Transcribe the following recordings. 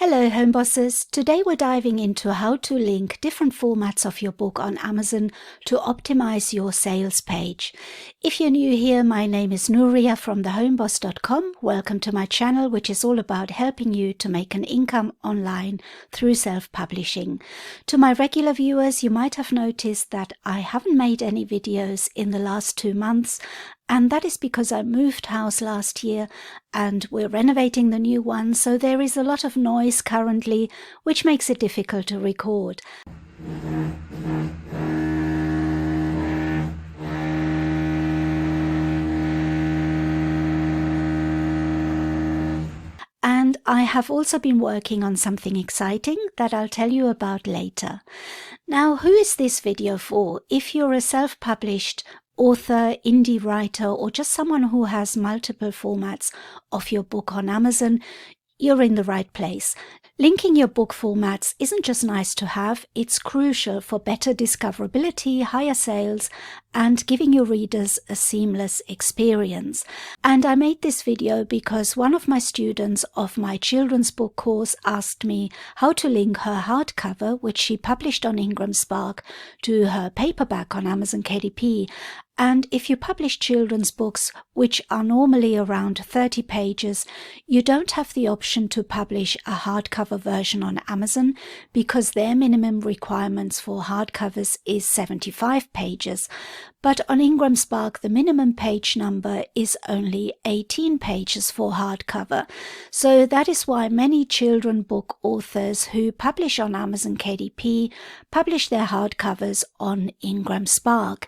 Hello home bosses, today we're diving into how to link different formats of your book on Amazon to optimize your sales page. If you're new here, my name is Nuria from thehomeboss.com. Welcome to my channel, which is all about helping you to make an income online through self-publishing. To my regular viewers, you might have noticed that I haven't made any videos in the last 2 months. And that is because I moved house last year and we're renovating the new one, so there is a lot of noise currently, which makes it difficult to record. And I have also been working on something exciting that I'll tell you about later. Now, who is this video for? If you're a self-published author, indie writer, or just someone who has multiple formats of your book on Amazon, you're in the right place. Linking your book formats isn't just nice to have, it's crucial for better discoverability, higher sales, and giving your readers a seamless experience. And I made this video because one of my students of my children's book course asked me how to link her hardcover, which she published on IngramSpark, to her paperback on Amazon KDP. And if you publish children's books, which are normally around 30 pages, you don't have the option to publish a hardcover version on Amazon because their minimum requirements for hardcovers is 75 pages. But on IngramSpark, the minimum page number is only 18 pages for hardcover. So that is why many children book authors who publish on Amazon KDP publish their hardcovers on IngramSpark.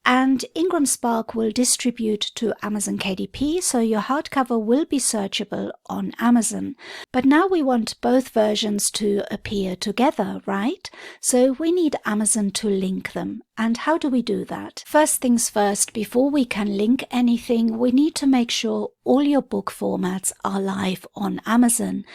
And IngramSpark will distribute to Amazon KDP, so your hardcover will be searchable on Amazon. But now we want both versions to appear together, right? So we need Amazon to link them. And how do we do that? First things first, before we can link anything, we need to make sure all your book formats are live on Amazon.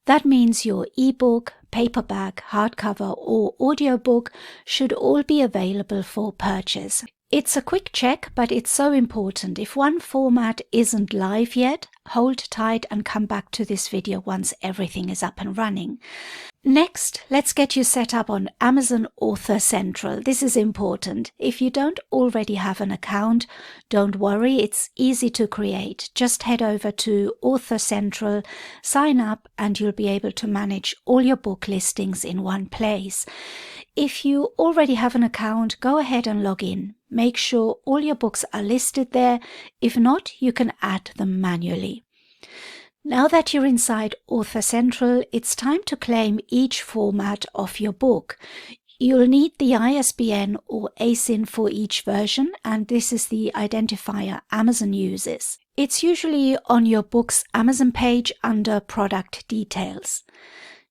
That means your ebook, paperback, hardcover, or audiobook should all be available for purchase. It's a quick check, but it's so important. If one format isn't live yet, hold tight and come back to this video once everything is up and running. Next, let's get you set up on Amazon Author Central. This is important. If you don't already have an account, don't worry, it's easy to create. Just head over to Author Central, sign up, and you'll be able to manage all your book listings in one place. If you already have an account, go ahead and log in. Make sure all your books are listed there. If not, you can add them manually. Now that you're inside Author Central, it's time to claim each format of your book. You'll need the ISBN or ASIN for each version, and this is the identifier Amazon uses. It's usually on your book's Amazon page under Product Details.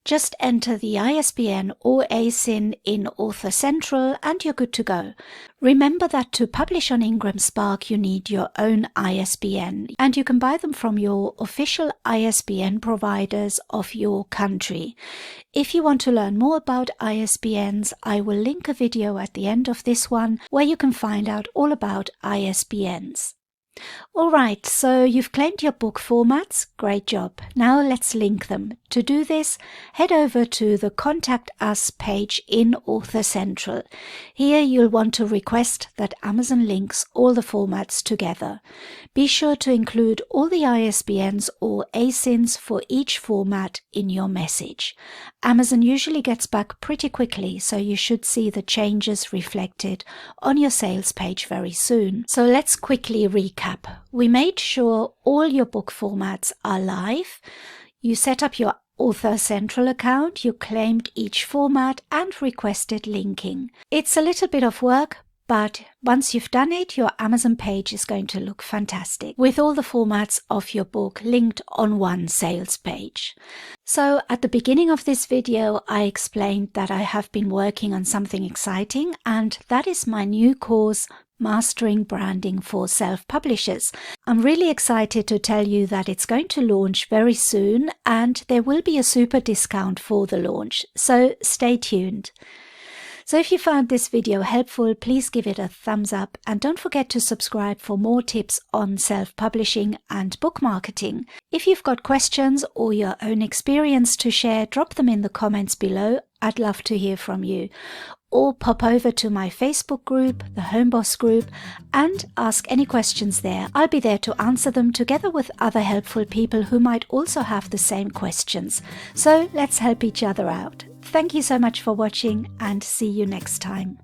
Just enter the ISBN or ASIN in Author Central and you're good to go. Remember that to publish on IngramSpark you need your own ISBN and you can buy them from your official ISBN providers of your country. If you want to learn more about ISBNs, I will link a video at the end of this one where you can find out all about ISBNs. Alright, so you've claimed your book formats, great job. Now let's link them. To do this, head over to the Contact Us page in Author Central. Here you'll want to request that Amazon links all the formats together. Be sure to include all the ISBNs or ASINs for each format in your message. Amazon usually gets back pretty quickly, so you should see the changes reflected on your sales page very soon. So let's quickly recap. We made sure all your book formats are live. You set up your Author Central account, you claimed each format and requested linking. It's a little bit of work, but once you've done it, your Amazon page is going to look fantastic with all the formats of your book linked on one sales page. So at the beginning of this video, I explained that I have been working on something exciting, and that is my new course, Mastering Branding for Self-Publishers. I'm really excited to tell you that it's going to launch very soon and there will be a super discount for the launch, so stay tuned. So if you found this video helpful, please give it a thumbs up and don't forget to subscribe for more tips on self-publishing and book marketing. If you've got questions or your own experience to share, drop them in the comments below. I'd love to hear from you. Or pop over to my Facebook group, the Homeboss group, and ask any questions there. I'll be there to answer them together with other helpful people who might also have the same questions. So let's help each other out. Thank you so much for watching and see you next time.